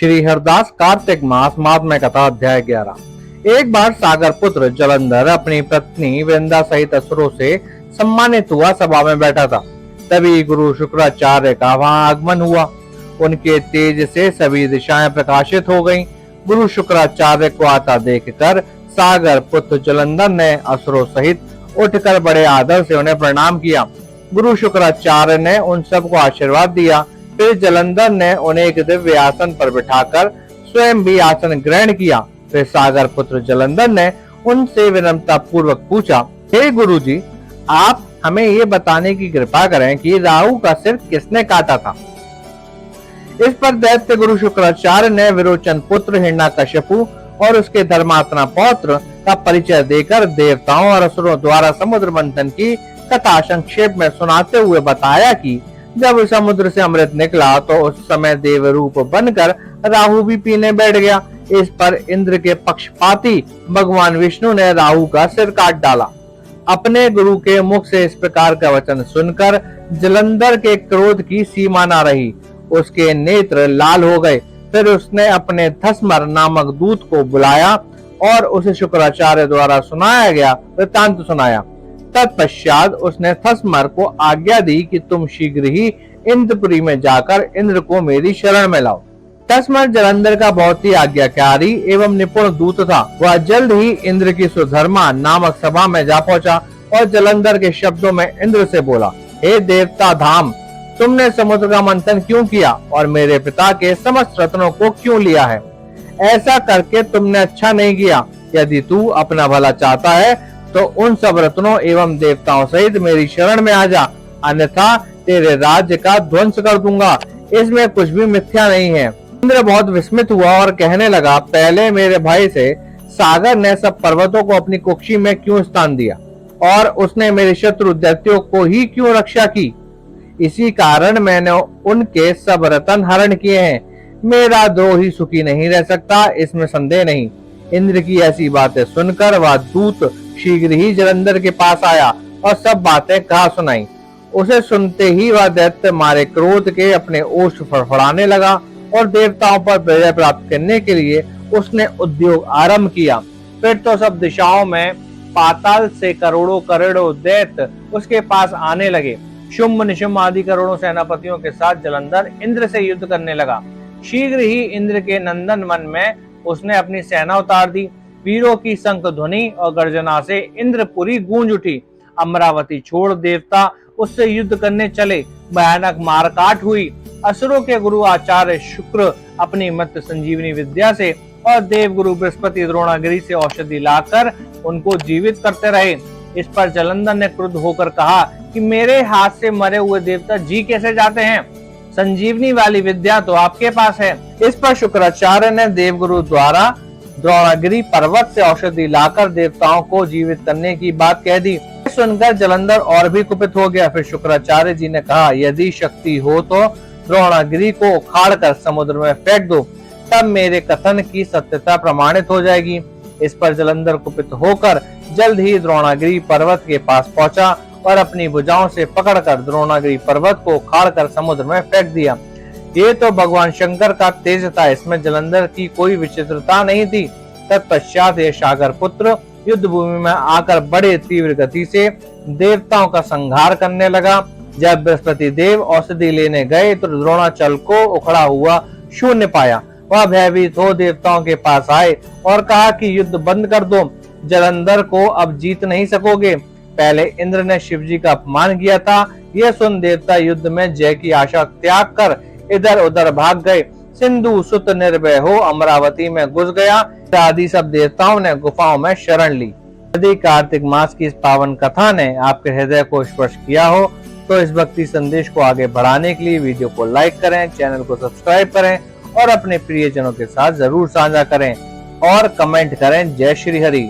श्री हरदास कार्तिक मास महात्म्य कथा अध्याय 11। एक बार सागर पुत्र जलंधर अपनी पत्नी वृंदा सहित असुरों से सम्मानित हुआ सभा में बैठा था। तभी गुरु शुक्राचार्य का वहां आगमन हुआ। उनके तेज से सभी दिशाएं प्रकाशित हो गईं। गुरु शुक्राचार्य को आता देखकर सागर पुत्र जलंधर ने असुरों सहित उठकर बड़े आदर से उन्हें प्रणाम किया। गुरु शुक्राचार्य ने उन सबको आशीर्वाद दिया। फिर जलंधर ने उन्हें एक दिव्य आसन पर बिठाकर स्वयं भी आसन ग्रहण किया। फिर सागर पुत्र जलंधर ने उनसे विनम्रता पूर्वक पूछा, हे गुरु जी, आप हमें ये बताने की कृपा करें कि राहु का सिर किसने काटा था। इस पर दैत्य गुरु शुक्राचार्य ने विरोचन पुत्र हिरण्यकश्यपु और उसके धर्मात्मा पौत्र का परिचय देकर देवताओं और असुरों द्वारा समुद्र मंथन की कथा संक्षेप में सुनाते हुए बताया कि जब समुद्र से अमृत निकला तो उस समय देव रूप बनकर राहु भी पीने बैठ गया। इस पर इंद्र के पक्षपाती भगवान विष्णु ने राहु का सिर काट डाला। अपने गुरु के मुख से इस प्रकार का वचन सुनकर जलंधर के क्रोध की सीमा न रही। उसके नेत्र लाल हो गए। फिर उसने अपने धस्मर नामक दूत को बुलाया और उसे शुक्राचार्य द्वारा सुनाया गया वृत्तांत सुनाया। तत्पश्चात उसने धस्मर को आज्ञा दी कि तुम शीघ्र ही इंद्रपुरी में जाकर इंद्र को मेरी शरण में लाओ। धस्मर जलंधर का बहुत ही आज्ञाकारी एवं निपुण दूत था। वह जल्द ही इंद्र की सुधर्मा नामक सभा में जा पहुंचा और जलंधर के शब्दों में इंद्र से बोला, हे देवता धाम, तुमने समुद्र का मंथन क्यों किया और मेरे पिता के समस्त रत्नों को क्यों लिया है? ऐसा करके तुमने अच्छा नहीं किया। यदि तू अपना भला चाहता है तो उन सब रत्नों एवं देवताओं सहित मेरी शरण में आ जा, अन्यथा तेरे राज्य का ध्वंस कर दूंगा। इसमें कुछ भी मिथ्या नहीं है। इंद्र बहुत विस्मित हुआ और कहने लगा, पहले मेरे भाई से सागर ने सब पर्वतों को अपनी कुक्षी में क्यों स्थान दिया और उसने मेरे शत्रु दैत्यों को ही क्यों रक्षा की? इसी कारण मैंने उनके सब रतन हरण किए हैं। मेरा द्रोही सुखी नहीं रह सकता, इसमें संदेह नहीं। इंद्र की ऐसी बातें सुनकर वह दूत शीघ्र ही जलंधर के पास आया और सब बातें कहा सुनाई। उसे सुनते ही वह दैत्य मारे क्रोध के अपने ओष्ठ फड़फड़ाने लगा और देवताओं पर विजय प्राप्त करने के लिए उसने उद्योग आरंभ किया। फिर तो सब दिशाओं में पाताल से करोड़ों दैत्य उसके पास आने लगे। शुंभ निशुंभ आदि करोड़ों सेनापतियों के साथ जलंधर इंद्र से युद्ध करने लगा। शीघ्र ही इंद्र के नंदन वन में उसने अपनी सेना उतार दी। वीरों की शंख ध्वनि और गर्जना से इंद्रपुरी गूंज उठी। अमरावती छोड़ देवता उससे युद्ध करने चले। भयानक मारकाट हुई। असुरों के गुरु आचार्य शुक्र अपनी मत संजीवनी विद्या से और देव गुरु बृहस्पति द्रोणागिरी से औषधि लाकर उनको जीवित करते रहे। इस पर जलंधर ने क्रुद्ध होकर कहा कि मेरे हाथ से मरे हुए देवता जी कैसे जाते हैं? संजीवनी वाली विद्या तो आपके पास है। इस पर शुक्राचार्य ने देवगुरु द्वारा द्रोणागिरी पर्वत से औषधि लाकर देवताओं को जीवित करने की बात कह दी। सुनकर जलंधर और भी कुपित हो गया। फिर शुक्राचार्य जी ने कहा, यदि शक्ति हो तो द्रोणागिरी को उखाड़ कर समुद्र में फेंक दो, तब मेरे कथन की सत्यता प्रमाणित हो जाएगी। इस पर जलंधर कुपित होकर जल्द ही द्रोणागिरी पर्वत के पास पहुंचा और अपनी भुजाओं से पकड़कर द्रोणागिरी पर्वत को उखाड़कर समुद्र में फेंक दिया। ये तो भगवान शंकर का तेज था, इसमें जलंधर की कोई विचित्रता नहीं थी। तत्पश्चात ये सागर पुत्र युद्ध भूमि में आकर बड़े तीव्र गति से देवताओं का संहार करने लगा। जब बृहस्पति देव औषधि लेने गए तो द्रोणाचल को उखड़ा हुआ शून्य पाया। वह भयभीत हो देवताओं के पास आए और कहा कि युद्ध बंद कर दो, जलंधर को अब जीत नहीं सकोगे। पहले इंद्र ने शिव जी का अपमान किया था। यह सुन देवता युद्ध में जय की आशा त्याग कर इधर उधर भाग गए। सिंधु सुत निर्भय हो अमरावती में घुस गया। आदि सब देवताओं ने गुफाओं में शरण ली। यदि कार्तिक मास की इस पावन कथा ने आपके हृदय को स्पर्श किया हो तो इस भक्ति संदेश को आगे बढ़ाने के लिए वीडियो को लाइक करें, चैनल को सब्सक्राइब करें और अपने प्रियजनों के साथ जरूर साझा करें और कमेंट करें। जय श्री हरि।